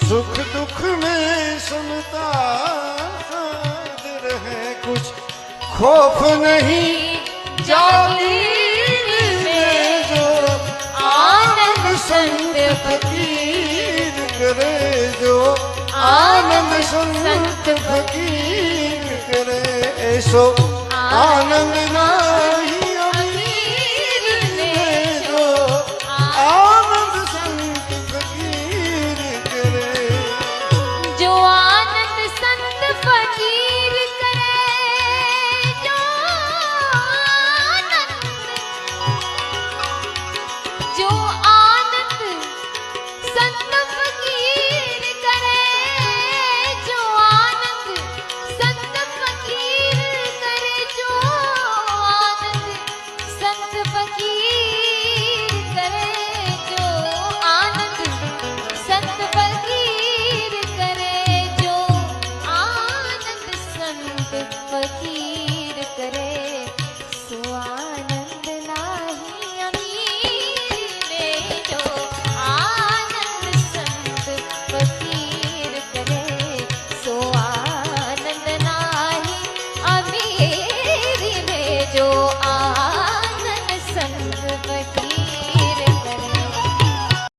सुख दुख में समता साथ रहे, कुछ खौफ नहीं जागीर में, जो आनंद संत फकीर करे, जो आनंद संत फकीर करे, ऐसो आनंद ना